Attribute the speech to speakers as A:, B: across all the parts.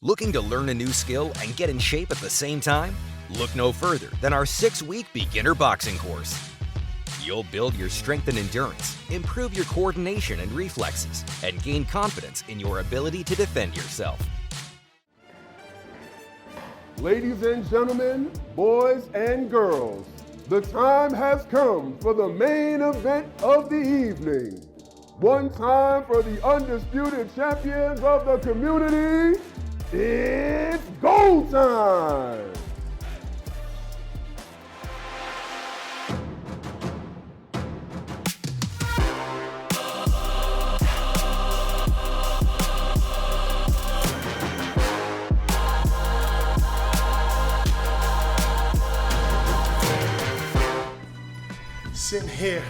A: Looking to learn a new skill and get in shape at the same time? Look no further than our 6-week beginner boxing course. You'll build your strength and endurance, improve your coordination and reflexes, and gain confidence in your ability to defend yourself.
B: Ladies and gentlemen, boys and girls, the time has come for the main event of the evening. One time for the undisputed champions of the community. It's go time!
C: Sitting here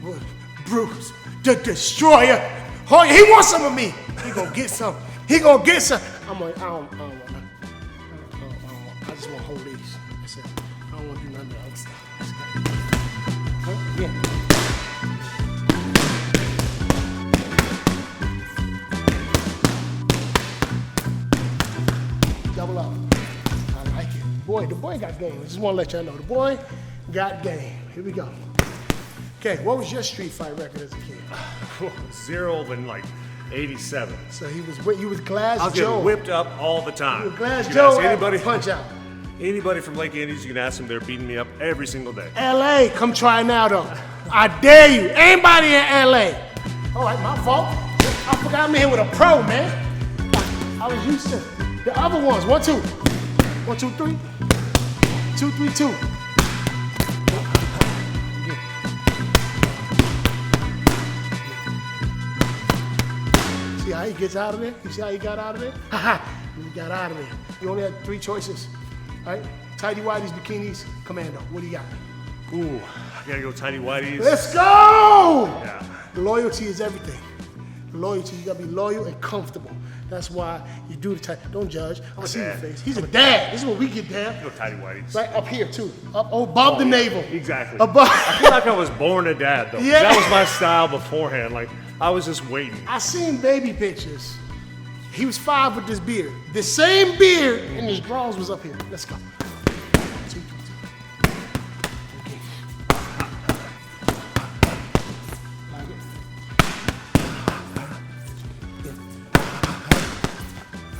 C: with Bruce, the Destroyer. Oh, he wants some of me. He gonna get some. He gonna get some. I'm like, I just want to hold these. That's it. I don't want to do none of the other stuff. Huh? Yeah. Double up. I like it. Boy, the boy got game. I just want to let y'all know. The boy got game. Here we go. Okay, what was your street fight record as a kid?
D: 0 in like 87.
C: So you was Glass
D: I was
C: Joe.
D: getting whipped up all the time.
C: You were Glass
D: You
C: Joe
D: can ask anybody,
C: punch out.
D: Anybody from Lake Andes, you can ask them. They're beating me up every single day.
C: LA, come try now though. I dare you. Anybody in LA. All right, my fault. I forgot I'm in here with a pro, man. I was used to the other ones. 1, 2. 1, 2, 3. 2, 3, 2. See how he gets out of there? You see how he got out of there? Ha ha! He got out of there. You only had 3 choices. All right? Tighty whities, bikinis, commando. What do you got?
D: Ooh, I gotta go tighty whities.
C: Let's go!
D: Yeah.
C: Loyalty is everything. Loyalty, you gotta be loyal and comfortable. That's why you do the tight. Don't judge. I see your face. He's a dad. This is what we get down.
D: Go tighty whities.
C: Right up here too. Up above the navel.
D: Exactly.
C: Above.
D: I feel like I was born a dad though.
C: Yeah.
D: That was my style beforehand. Like I was just waiting.
C: I seen baby pictures. He was 5 with this beard. The same beard and his drawers was up here. Let's go. 2, 3, 2. Okay.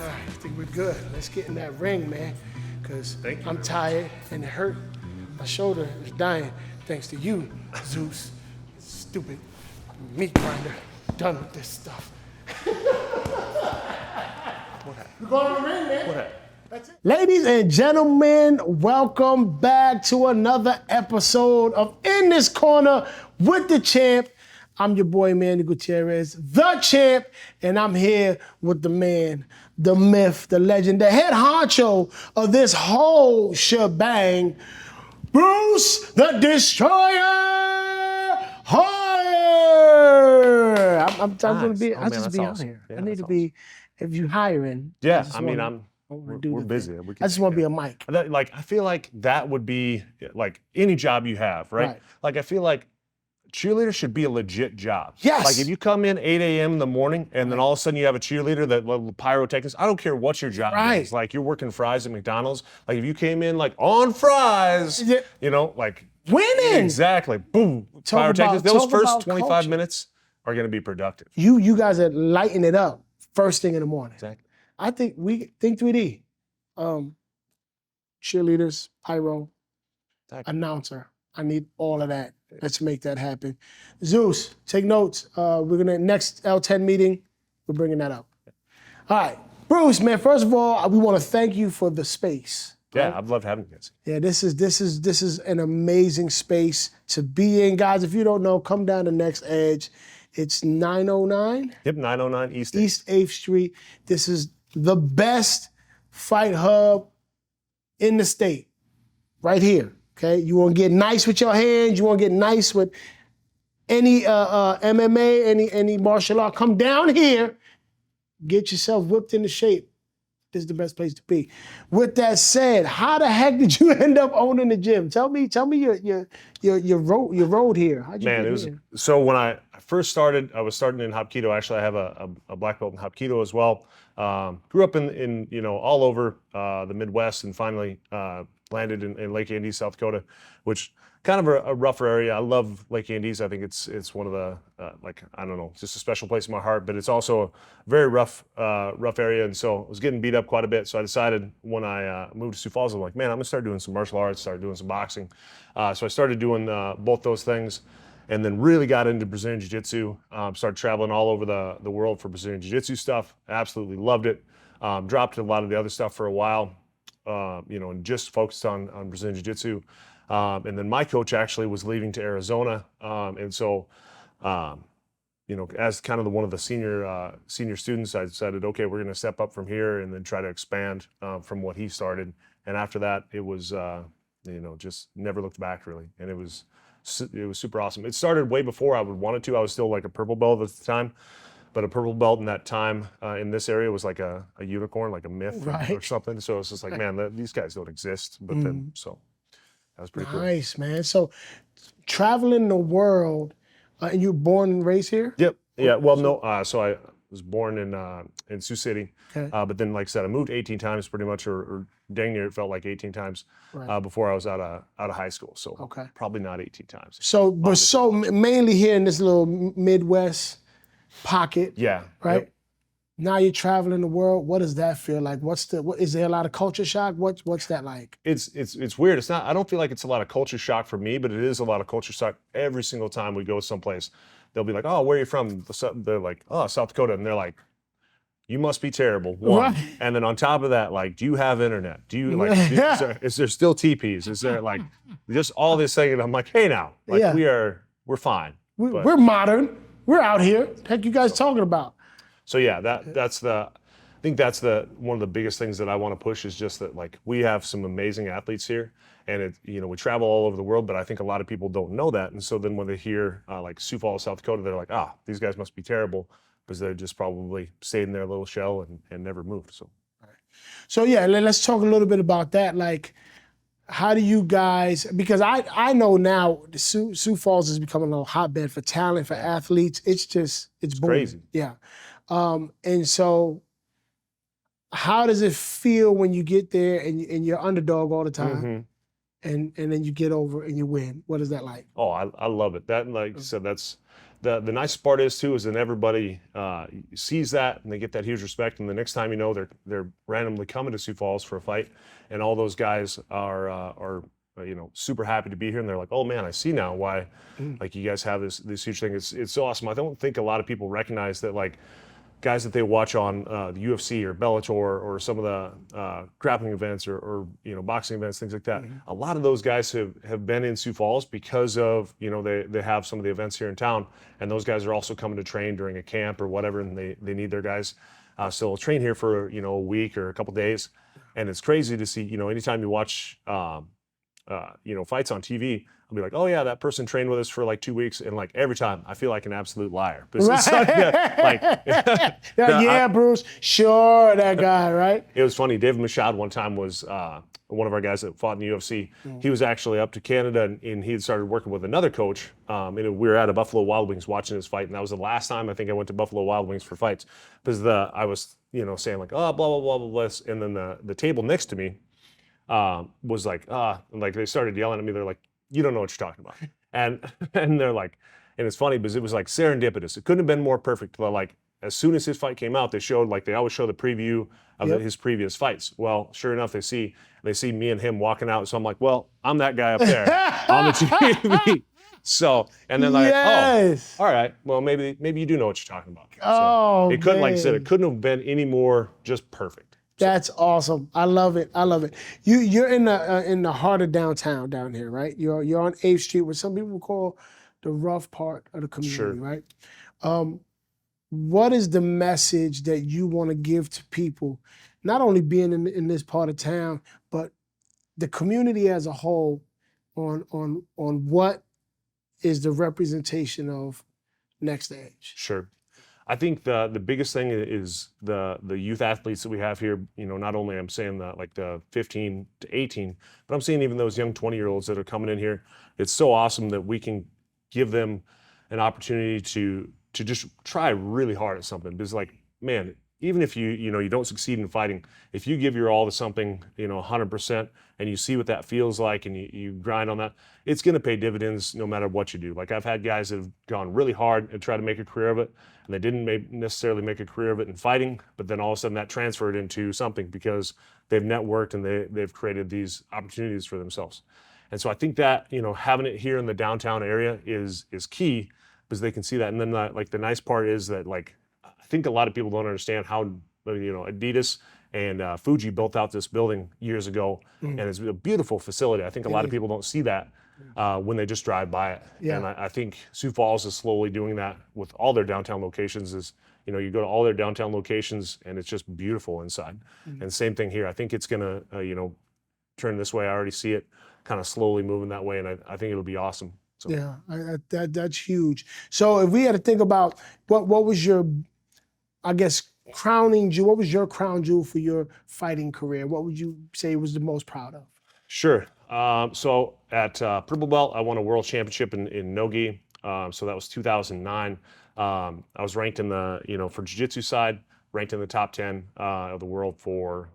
C: All right, I think we're good. Let's get in that ring, man, because I'm tired and it hurt. My shoulder is dying thanks to you, Zeus. Stupid meat grinder. Done with this stuff. We're going to the ring, man.
D: What happened?
C: That's it. Ladies and gentlemen, welcome back to another episode of In This Corner with the Champ. I'm your boy, Manny Gutierrez, the champ, and I'm here with the man, the myth, the legend, the head honcho of this whole shebang, Bruce the Destroyer Hoyer. I'm gonna be.
D: Oh,
C: I'll
D: man,
C: just
D: that's
C: be on
D: awesome.
C: here.
D: Yeah,
C: I need
D: that's
C: to be. If you hiring,
D: Yeah,
C: just
D: I mean,
C: wanna do
D: we're
C: the
D: busy.
C: thing.
D: We
C: I just want to be a mic.
D: Like I feel like that would be like any job you have, right?
C: Right.
D: Like I feel like cheerleader should be a legit job.
C: Yes.
D: Like if you come in 8 a.m. in the morning and then all of a sudden you have a cheerleader that pyrotechnics, I don't care what your job
C: Right.
D: is. Like you're working fries at McDonald's. Like if you came in like on fries,
C: Yeah.
D: you know, like
C: Winning.
D: exactly, boom,
C: Talk
D: pyrotechnics.
C: about-
D: Those
C: talk
D: first
C: about
D: 25
C: culture.
D: minutes are going to be productive.
C: You guys are lighting it up first thing in the morning.
D: Exactly.
C: I think we think 3D. Cheerleaders, pyro,
D: Exactly.
C: announcer. I need all of that. Let's make that happen. Zeus, take notes. We're gonna next L10 meeting. We're bringing that up. All right, Bruce, man. First of all, we want to thank you for the space.
D: Yeah, I've loved having you guys.
C: Yeah, this is an amazing space to be in, guys. If you don't know, come down the next edge. It's 909
D: Yep, 909 East.
C: East 8th Street. This is the best fight hub in the state, right here. Okay, you want to get nice with your hands. You want to get nice with any MMA, any martial art. Come down here, get yourself whipped into shape. this is the best place to be. With that said, how the heck did you end up owning the gym? Tell me your road here. How'd you
D: Man,
C: get
D: it was
C: here?
D: so when I first started, I was starting in Hapkido. Actually, I have a black belt in Hapkido as well. Grew up in all over the Midwest, and finally landed in Lake Andes, South Dakota, which kind of a rougher area. I love Lake Andes. I think it's one of the I don't know, just a special place in my heart. But it's also a very rough area, and so I was getting beat up quite a bit. So I decided when I moved to Sioux Falls, I'm like, man, I'm gonna start doing some martial arts, start doing some boxing. So I started doing both those things, and then really got into Brazilian Jiu-Jitsu. Started traveling all over the world for Brazilian Jiu-Jitsu stuff. Absolutely loved it. Dropped a lot of the other stuff for a while, and just focused on Brazilian Jiu-Jitsu. And then my coach actually was leaving to Arizona, and so, as kind of one of the senior students, I decided, okay, we're going to step up from here and then try to expand from what he started. And after that, it was just never looked back really, and it was super awesome. It started way before I would wanted to. I was still like a purple belt at the time, but a purple belt in that time in this area was like a unicorn, like a myth or something. So it's just like, man, these guys don't exist. But then so. That was pretty cool.
C: Nice, man. So traveling the world, and you were born and raised here?
D: Yep. Yeah. Well, no. So I was born in Sioux City,
C: Okay.
D: but then, like I said, I moved 18 times, pretty much, or dang near it felt like 18 times before I was out of high school. So probably not 18 times.
C: So, mainly here in this little Midwest pocket.
D: Yeah.
C: Right.
D: Yep.
C: Now you're traveling the world. What does that feel like? Is there a lot of culture shock? What's that like?
D: It's weird. It's not. I don't feel like it's a lot of culture shock for me, but it is a lot of culture shock every single time we go someplace. They'll be like, "Oh, where are you from?" They're like, "Oh, South Dakota," and they're like, "You must be terrible." One. Right. And then on top of that, like, do you have internet? Do you like? Is there still teepees? Is there like just all this thing? And I'm like, hey, now, like we're fine.
C: We're modern. We're out here. What the heck you guys talking about?
D: So yeah, I think that's one of the biggest things that I want to push is just that, like, we have some amazing athletes here, and we travel all over the world, but I think a lot of people don't know that. And so then when they hear like Sioux Falls, South Dakota, they're like, these guys must be terrible because they just probably stayed in their little shell and never moved.
C: So yeah, let's talk a little bit about that. Like, how do you guys, because I know now Sioux Falls is becoming a little hotbed for talent, for athletes. It's
D: crazy.
C: Yeah. And so how does it feel when you get there and you're underdog all the time, and then you get over and you win? What is that like?
D: Oh, I love it. That, like I said, that's the nice part is too, is that everybody sees that and they get that huge respect. And the next time they're randomly coming to Sioux Falls for a fight, and all those guys are super happy to be here, and they're like, oh man, I see now why like you guys have this huge thing. It's so awesome. I don't think a lot of people recognize that, like, guys that they watch on the UFC or Bellator or some of the grappling events or boxing events, things like that. A lot of those guys have been in Sioux Falls because of they have some of the events here in town, and those guys are also coming to train during a camp or whatever, and they need their guys. So they'll train here for a week or a couple days, and it's crazy to see. Anytime you watch fights on TV, I'll be like, oh yeah, that person trained with us for like 2 weeks, and like every time I feel like an absolute liar. But
C: Bruce, sure, that guy, right?
D: It was funny. David Machad one time was one of our guys that fought in the UFC. He was actually up to Canada, and he had started working with another coach. We were at a Buffalo Wild Wings watching his fight, and that was the last time I think I went to Buffalo Wild Wings for fights, because I was saying like, oh, blah blah blah blah blah, and then the table next to me was like, and like they started yelling at me. They're like, you don't know what you're talking about. And they're like, and it's funny because it was like serendipitous. It couldn't have been more perfect. Like, as soon as his fight came out, they showed, like they always show the preview of his previous fights. Well, sure enough, they see me and him walking out. So I'm like, well, I'm that guy up there on the TV. So, and then like, oh, all right, well, maybe you do know what you're talking about. So it couldn't, like I said, it couldn't have been any more just perfect.
C: That's awesome. I love it. I love it. You're in the heart of downtown down here, right? You're on 8th Street, which some people call the rough part of the community, right? What is the message that you want to give to people, not only being in this part of town, but the community as a whole, on what is the representation of Next Stage?
D: Sure. I think the biggest thing is the youth athletes that we have here. Not only I'm saying like the 15 to 18, but I'm seeing even those young 20-year-olds that are coming in here. It's so awesome that we can give them an opportunity to just try really hard at something. Because like, man, even if you don't succeed in fighting, if you give your all to something, 100%, and you see what that feels like, and you grind on that, it's going to pay dividends no matter what you do. Like I've had guys that have gone really hard and tried to make a career of it, and they didn't necessarily make a career of it in fighting, but then all of a sudden that transferred into something because they've networked and they've created these opportunities for themselves. And so I think that having it here in the downtown area is key because they can see that. And then like the nice part is that like I think a lot of people don't understand how Adidas and Fuji built out this building years ago, and it's a beautiful facility. I think a lot of people don't see that when they just drive by it.
C: Yeah.
D: And I think Sioux Falls is slowly doing that with all their downtown locations. Is you go to all their downtown locations and it's just beautiful inside. And same thing here. I think it's gonna turn this way. I already see it kind of slowly moving that way, and I think it'll be awesome. So.
C: Yeah, that's huge. So if we had to think about what was your, I guess, crowning jewel, what was your crown jewel for your fighting career? What would you say was the most proud of?
D: Sure. So at Purple Belt, I won a world championship in no-gi. So that was 2009. I was ranked in the, for jiu-jitsu side, ranked in the top 10 of the world for,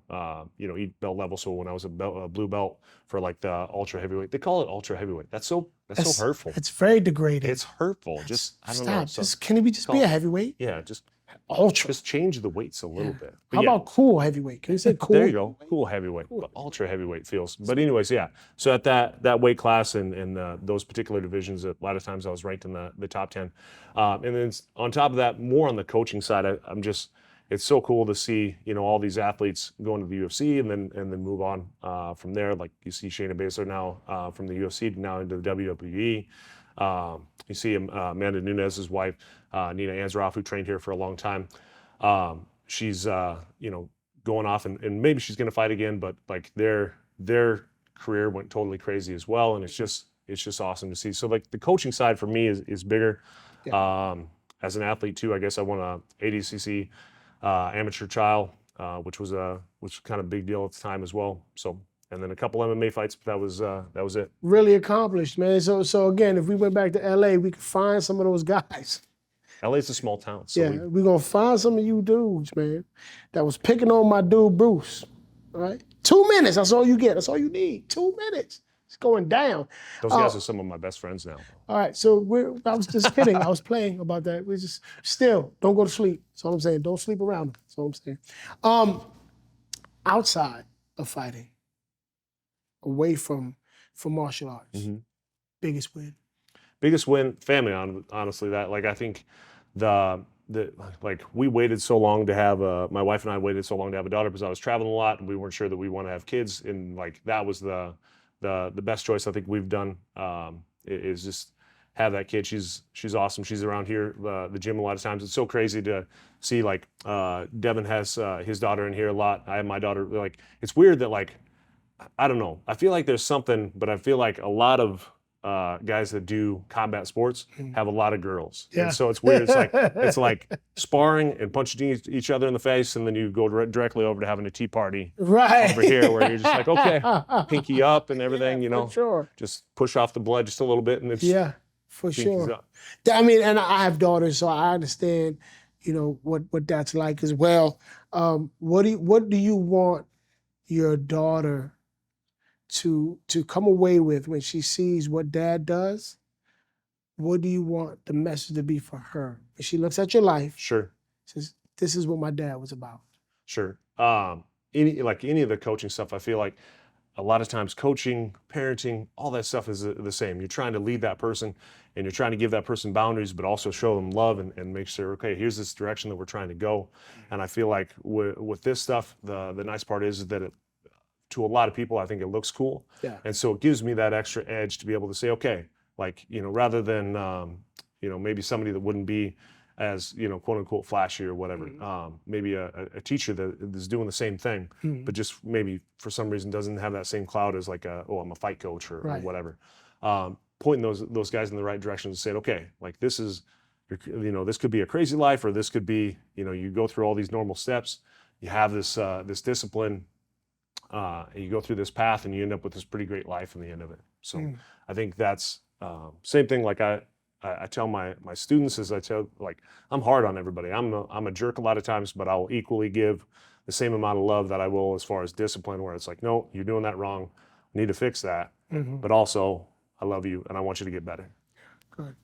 D: each belt level. So when I was a blue belt for like the ultra heavyweight, they call it ultra heavyweight. That's so hurtful.
C: It's very degrading.
D: It's hurtful. I don't know. So,
C: can it just be a heavyweight?
D: Yeah, just
C: ultra.
D: Just change the weights a little bit. But
C: How about cool heavyweight? Can you say cool?
D: There you go. Cool heavyweight. But ultra heavyweight feels. But anyways, yeah. So at that weight class and those particular divisions, a lot of times I was ranked in the top 10. And then on top of that, more on the coaching side, it's so cool to see, all these athletes go into the UFC and then move on from there. Like you see Shayna Baszler now from the UFC now into the WWE. You see Amanda Nunes' wife, Nina Ansaroff, who trained here for a long time. She's going off and maybe she's going to fight again, but like their career went totally crazy as well, and it's just awesome to see. So like the coaching side for me is bigger. Yeah. As an athlete too, I guess I won a ADCC amateur trial, which was kind of a big deal at the time as well. So. And then a couple MMA fights, but that was it. Really
C: accomplished, man. So again, if we went back to LA, we could find some of those guys.
D: LA's a small town. So
C: we're gonna find some of you dudes, man, that was picking on my dude Bruce. All right? 2 minutes, that's all you get. That's all you need. 2 minutes. It's going down.
D: Those guys are some of my best friends now.
C: All right, so I was just kidding. I was playing about that. We just still don't go to sleep. That's all I'm saying. Don't sleep around them. That's all I'm saying. Outside of fighting, away from martial arts, biggest win?
D: Biggest win, family. Honestly, that like I think we waited so long to have my wife and I waited so long to have a daughter because I was traveling a lot and we weren't sure that we want to have kids, and like that was the best choice I think we've done. Is just have that kid. She's awesome. She's around here the gym a lot of times. It's so crazy to see like Devin has his daughter in here a lot. I have my daughter. Like it's weird that like. I don't know. I feel like there's something, but I feel like a lot of guys that do combat sports have a lot of girls.
C: Yeah.
D: And so it's weird. It's like sparring and punching each other in the face, and then you go directly over to having a tea party over here where you're just like, okay, pinky up and everything,
C: For sure.
D: just push off the blood just a little bit, and it's
C: for sure.
D: Up.
C: I mean, and I have daughters, so I understand, what that's like as well. What do you want your daughter to come away with when she sees what dad does? What do you want the message to be for her? When she looks at your life,
D: sure,
C: says, this is what my dad was about.
D: Sure. Any of the coaching stuff, I feel like a lot of times coaching, parenting, all that stuff is the same. You're trying to lead that person and you're trying to give that person boundaries, but also show them love and make sure, okay, here's this direction that we're trying to go. And I feel like with this stuff, the nice part is that to a lot of people, I think it looks cool.
C: Yeah.
D: And so it gives me that extra edge to be able to say, okay, like, rather than, maybe somebody that wouldn't be as, quote unquote, flashy or whatever, maybe a teacher that is doing the same thing, but just maybe for some reason doesn't have that same cloud as like, I'm a fight coach or whatever. Pointing those guys in the right direction and saying, okay, like you're this could be a crazy life, or this could be, you go through all these normal steps, you have this discipline, and you go through this path, and you end up with this pretty great life in the end of it. So I think that's same thing. Like I tell my students, is I tell, like, I'm hard on everybody. I'm a jerk a lot of times, but I'll equally give the same amount of love that I will as far as discipline, where it's like, no, you're doing that wrong. I need to fix that. But also, I love you and I want you to get better.
C: Good.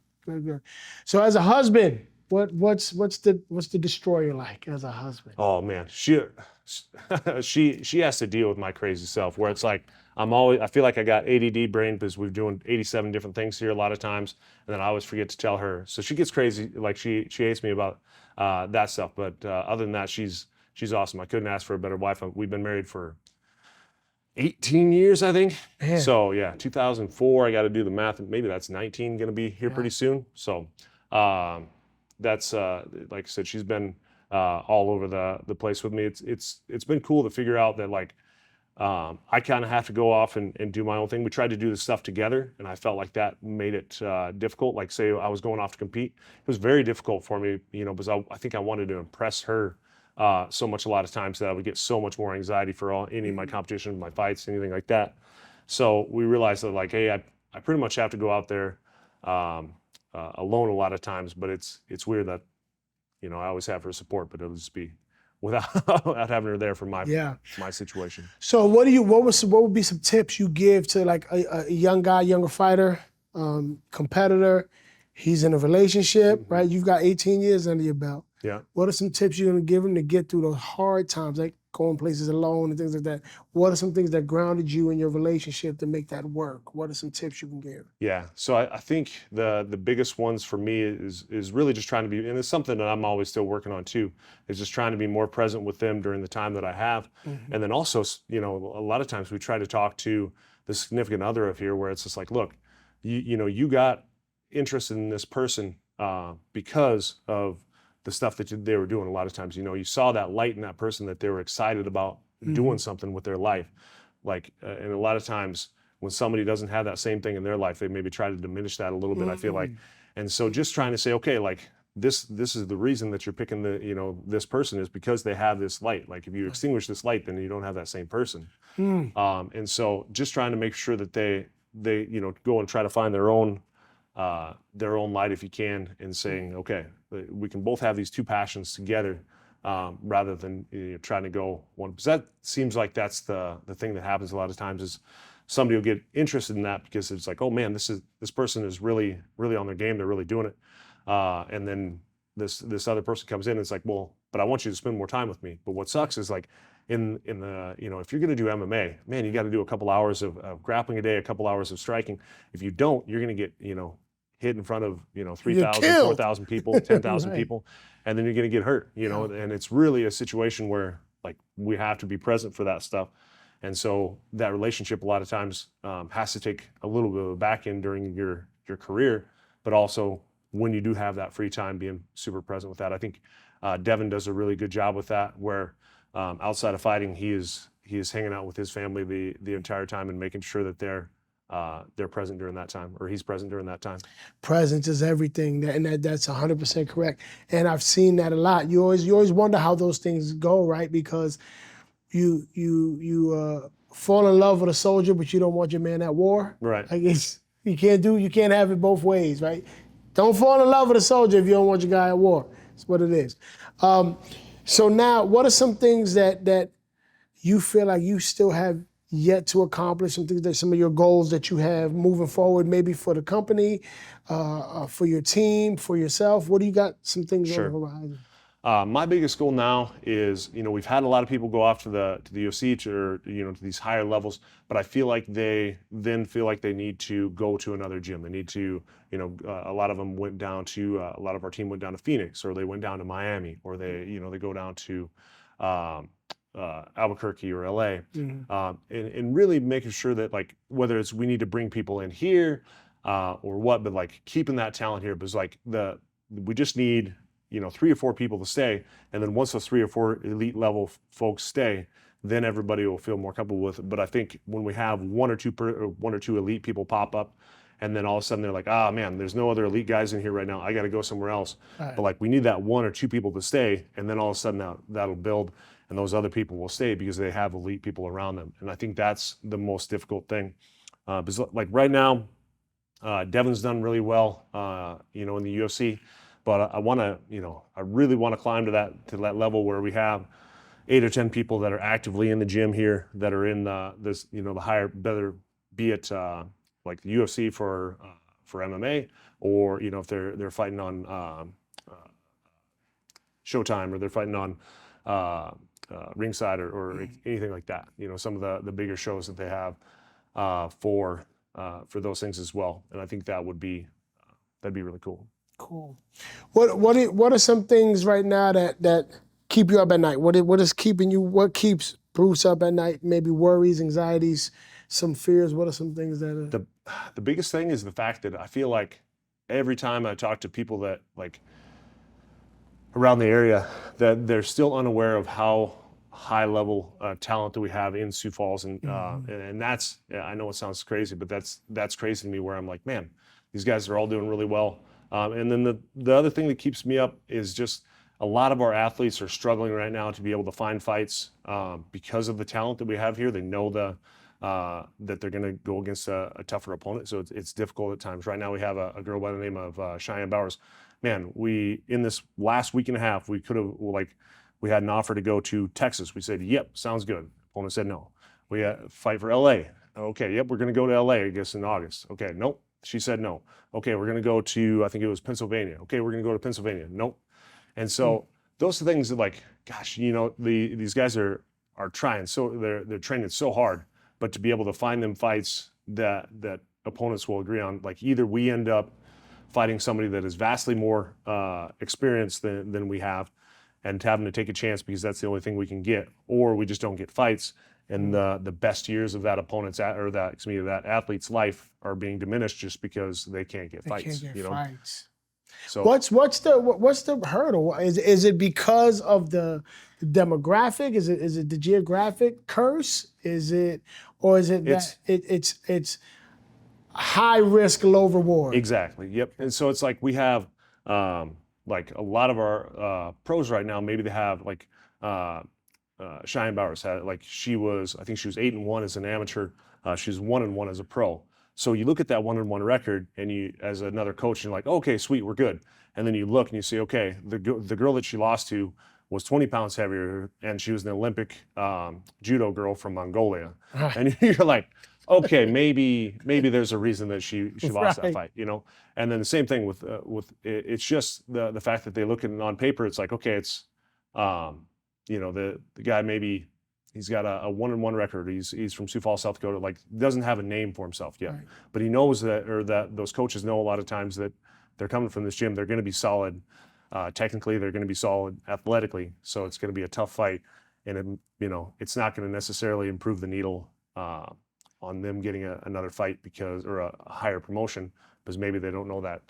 C: So as a husband, what's the destroyer like as a husband?
D: Oh man, she has to deal with my crazy self, where it's like I feel like I got ADD brain because we're doing 87 different things here a lot of times, and then I always forget to tell her. So she gets crazy, like she hates me about that stuff. But other than that, she's awesome. I couldn't ask for a better wife. We've been married for 18 years, I think.
C: Man.
D: So yeah, 2004, I got to do the math, and maybe that's 19 going to be here pretty soon. So that's like I said, she's been all over the place with me. It's been cool to figure out that, like, I kind of have to go off and do my own thing. We tried to do this stuff together, and I felt like that made it difficult. Like, say I was going off to compete, it was very difficult for me, because I think I wanted to impress her so much a lot of times that I would get so much more anxiety for any of my competition, my fights, anything like that. So we realized that, like, hey, I pretty much have to go out there alone a lot of times, but it's weird that, I always have her support, but it'll just be without having her there for my situation.
C: So what would be some tips you give to, like, a young guy, younger fighter, competitor? He's in a relationship, right? You've got 18 years under your belt.
D: Yeah.
C: What are some tips you're gonna give him to get through those hard times, like going places alone and things like that? What are some things that grounded you in your relationship to make that work? What are some tips you can give?
D: Yeah. So I think the biggest ones for me is really just trying to be, and it's something that I'm always still working on too, is just trying to be more present with them during the time that I have. And then also, a lot of times we try to talk to the significant other of here, where it's just like, look, you got interested in this person because of the stuff that they were doing. A lot of times, you saw that light in that person, that they were excited about doing something with their life. Like, and a lot of times when somebody doesn't have that same thing in their life, they maybe try to diminish that a little bit, I feel like. And so just trying to say, okay, like, this is the reason that you're picking this person, is because they have this light. Like, if you extinguish this light, then you don't have that same person. And so just trying to make sure that they go and try to find their own light, if you can, and saying, okay, we can both have these two passions together, rather than trying to go one. Because that seems like that's the thing that happens a lot of times, is somebody will get interested in that because it's like, oh man, this person is really, really on their game. They're really doing it. And then this other person comes in and it's like, well, but I want you to spend more time with me. But what sucks is, like, in the, if you're going to do MMA, man, you got to do a couple hours of grappling a day, a couple hours of striking. If you don't, you're going to get, hit in front of, 3,000, 4,000 people, 10,000
C: Right.
D: people, and then you're going to get hurt, and it's really a situation where, like, we have to be present for that stuff. And so that relationship a lot of times has to take a little bit of a back end during your career, but also when you do have that free time, being super present with that. I think Devin does a really good job with that, where outside of fighting, he is hanging out with his family the entire time and making sure that they're present during that time, or he's present during that time.
C: Presence is everything, and that's 100% correct. And I've seen that a lot. You always wonder how those things go, right? Because you fall in love with a soldier, but you don't want your man at war.
D: Right.
C: Like, you can't have it both ways, right? Don't fall in love with a soldier if you don't want your guy at war. That's what it is. So now, what are some things that you feel like you still have yet to accomplish, some of your goals that you have moving forward, maybe for the company, for your team, for yourself? What do you got, some things on the horizon?
D: My biggest goal now is, we've had a lot of people go off to the UFC to these higher levels, but I feel like they then feel like they need to go to another gym. They need to, a lot of them went down to, a lot of our team went down to Phoenix, or they went down to Miami, or they go down to Albuquerque or LA, and really making sure that, like, whether it's we need to bring people in here or what, but, like, keeping that talent here, because, like, we just need 3 or 4 people to stay, and then once those 3 or 4 elite level folks stay, then everybody will feel more comfortable with it. But I think when we have one or two elite people pop up, and then all of a sudden they're like, ah, man, there's no other elite guys in here right now. I got to go somewhere else.
C: Right.
D: But like we need that 1 or 2 people to stay, and then all of a sudden that'll build, and those other people will stay because they have elite people around them. And I think that's the most difficult thing. Because like right now, Devin's done really well, in the UFC, but I want to, I really want to climb to that level where we have 8 or 10 people that are actively in the gym here that are in the higher, better, be it like the UFC for MMA, or if they're fighting on Showtime, or they're fighting on Ringside, or anything like that. Some of the bigger shows that they have for those things as well. And I think that'd be really cool.
C: Cool. What are some things right now that keep you up at night? What keeps Bruce up at night? Maybe worries, anxieties, some fears. What are some things that are...
D: The biggest thing is the fact that I feel like every time I talk to people that like around the area, that they're still unaware of how high level talent that we have in Sioux Falls, and that's, I know it sounds crazy, but that's crazy to me, where I'm like, man, these guys are all doing really well. And then the other thing that keeps me up is just a lot of our athletes are struggling right now to be able to find fights because of the talent that we have here. They know that they're going to go against a tougher opponent, so it's difficult at times. Right now we have a girl by the name of Cheyenne Bowers. Man, in this last week and a half, we had an offer to go to Texas. We said, yep, sounds good. Opponent said no. We had a fight for LA. Okay, yep, we're going to go to LA, I guess, in August. Okay, nope. She said no. Okay, we're going to go to, I think it was Pennsylvania. Okay, we're going to go to Pennsylvania. Nope. And so those are things that, like, gosh, these guys are trying. So they're training so hard, but to be able to find them fights that opponents will agree on, like either we end up fighting somebody that is vastly more experienced than we have, and having to take a chance because that's the only thing we can get, or we just don't get fights, and the best years of that that athlete's life are being diminished just because they can't get fights.
C: Fights.
D: So
C: what's the hurdle? Is it because of the demographic? Is it the geographic curse? Is it that it's high risk, low reward?
D: Exactly. Yep. And so it's like we have like a lot of our pros right now. Maybe they have like Cheyenne Bowers had, like, I think she was 8-1 as an amateur. She's 1-1 as a pro. So you look at that 1-1 record, and you, as another coach, you're like, okay, sweet, we're good. And then you look and you see, okay, the girl that she lost to was 20 pounds heavier, and she was an Olympic judo girl from Mongolia. And you're like, okay, maybe there's a reason that she lost that fight, And then the same thing with it's just the fact that they look at it on paper. It's like, okay, it's the guy, maybe he's got a 1-1 record. He's from Sioux Falls, South Dakota. Like, doesn't have a name for himself yet, right. But he knows that those coaches know a lot of times that they're coming from this gym. They're going to be solid. Technically, they're going to be solid athletically. So it's going to be a tough fight, and it's not going to necessarily improve the needle on them getting another fight or a higher promotion, because maybe they don't know that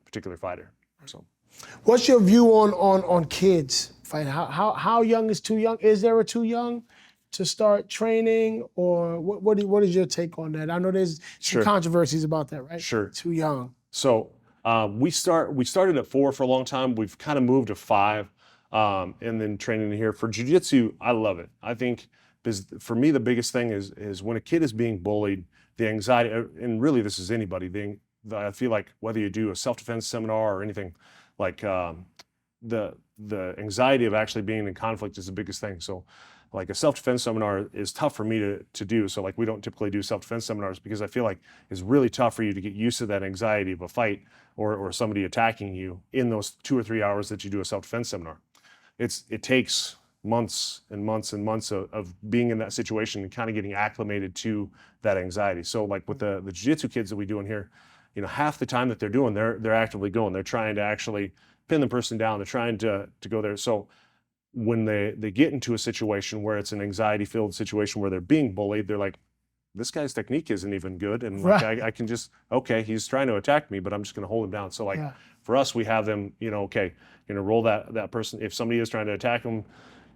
D: particular fighter. So,
C: what's your view on kids fighting? How young is too young? Is there a too young to start training, or what is your take on that? I know there's some controversies about that, right?
D: Sure.
C: Too young.
D: So we started at 4 for a long time. We've kind of moved to 5, and then training here for jiu-jitsu. I love it. I think, because for me the biggest thing is when a kid is being bullied, the anxiety, and really this is anybody. I feel like whether you do a self-defense seminar or anything, like the anxiety of actually being in conflict is the biggest thing. So like a self-defense seminar is tough for me to do. So like we don't typically do self-defense seminars, because I feel like it's really tough for you to get used to that anxiety of a fight or somebody attacking you in those 2 or 3 hours that you do a self-defense seminar. It takes months and months and months of being in that situation and kind of getting acclimated to that anxiety. So like with the jiu-jitsu kids that we do in here, half the time that they're actively going. They're trying to actually pin the person down. They're trying to go there. So when they get into a situation where it's an anxiety-filled situation where they're being bullied, they're like, this guy's technique isn't even good. And like, I can just, okay, he's trying to attack me, but I'm just going to hold him down. So like for us, we have them, okay, you're going to roll that person. If somebody is trying to attack them,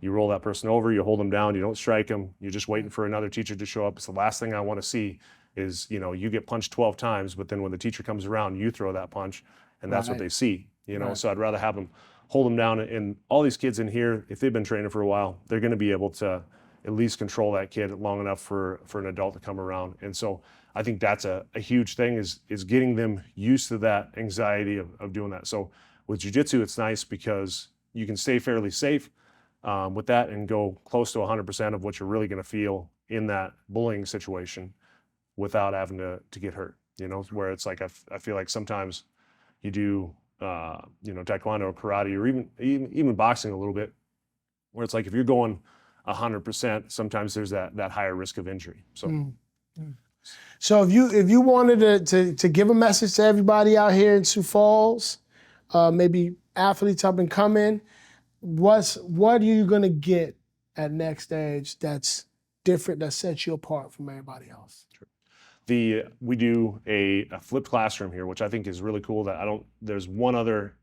D: you roll that person over, you hold them down, you don't strike them, you're just waiting for another teacher to show up. It's the last thing I want to see is, you get punched 12 times, but then when the teacher comes around, you throw that punch, and that's what they see, So I'd rather have them hold them down. And all these kids in here, if they've been training for a while, they're going to be able to at least control that kid long enough for an adult to come around. And so I think that's a huge thing is getting them used to that anxiety of doing that. So with jiu-jitsu, it's nice because you can stay fairly safe with that and go close to 100% of what you're really going to feel in that bullying situation without having to get hurt, where it's like I feel like sometimes you do, taekwondo or karate or even boxing a little bit, where it's like if you're going 100%, sometimes there's that higher risk of injury. So,
C: So if you wanted to give a message to everybody out here in Sioux Falls, maybe athletes up and coming, what are you gonna get at Next Edge that's different, that sets you apart from everybody else?
D: We do a flipped classroom here, which I think is really cool. There's one other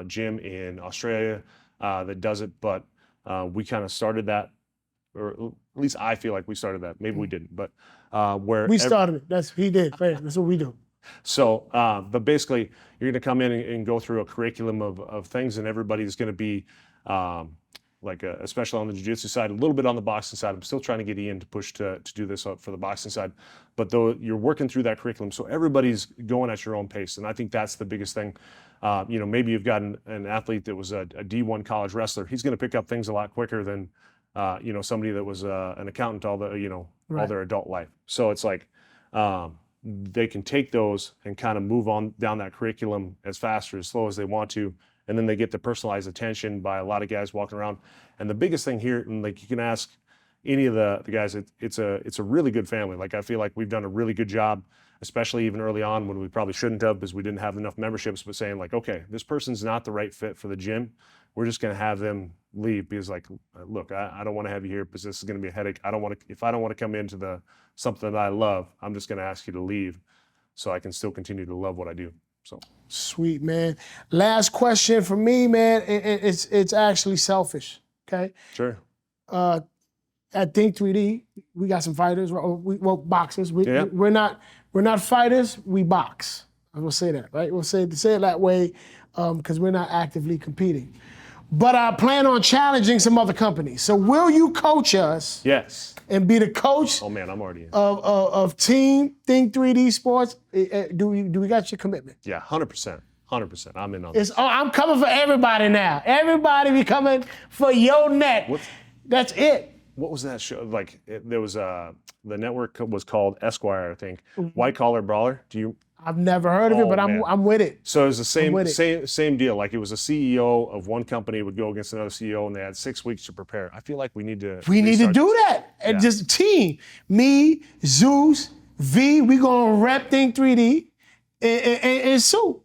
D: gym in Australia that does it, but we kind of started that, or at least I feel like we started that. Maybe we didn't, but where
C: we started it. He did. That's what we do.
D: So, but basically, you're going to come in and go through a curriculum of things, and everybody's going to be especially on the jiu-jitsu side, a little bit on the boxing side. I'm still trying to get Ian to push to do this for the boxing side, but though you're working through that curriculum, so everybody's going at your own pace, and I think that's the biggest thing. Maybe you've got an athlete that was a D1 college wrestler. He's going to pick up things a lot quicker than somebody that was an accountant all their adult life. So it's like they can take those and kind of move on down that curriculum as fast or as slow as they want to. And then they get the personalized attention by a lot of guys walking around. And the biggest thing here, and like you can ask any of the guys, it's a really good family. Like I feel like we've done a really good job, especially even early on when we probably shouldn't have because we didn't have enough memberships, but saying like, okay, this person's not the right fit for the gym. We're just going to have them leave because like, look, I don't want to have you here because this is going to be a headache. If I don't want to come into something that I love, I'm just going to ask you to leave so I can still continue to love what I do. So
C: sweet, man. Last question for me, man. It's actually selfish. Okay.
D: Sure.
C: At Think 3D, we got some fighters. Well, boxers. We're not fighters. We box. I will say that, right? We'll say it that way because we're not actively competing. But I plan on challenging some other companies. So will you coach us?
D: Yes.
C: And be the coach?
D: Oh man, I'm already in.
C: Of Team Think 3D Sports. Do we got your commitment?
D: Yeah, 100%. 100%. I'm in on this.
C: I'm coming for everybody now. Everybody be coming for your neck. That's it.
D: What was that show? There was the network was called Esquire, I think. White Collar Brawler.
C: I've never heard of it, but I'm with it.
D: So it was the same deal. Like it was a CEO of one company would go against another CEO, and they had 6 weeks to prepare. I feel like we need to
C: do that. And just team. Me, Zeus, V, we gonna rep Think 3D, and Sue.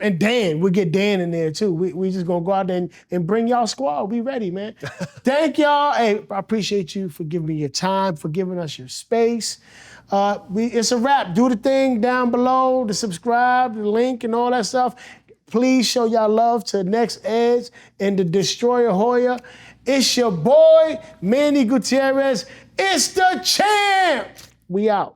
C: And Dan, we'll get Dan in there too. We just gonna go out there and bring y'all squad. We ready, man. Thank y'all. Hey, I appreciate you for giving me your time, for giving us your space. It's a wrap. Do the thing down below, the subscribe, the link, and all that stuff. Please show y'all love to Next Edge and the Destroyer Hoya. It's your boy, Manny Gutierrez. It's the champ. We out.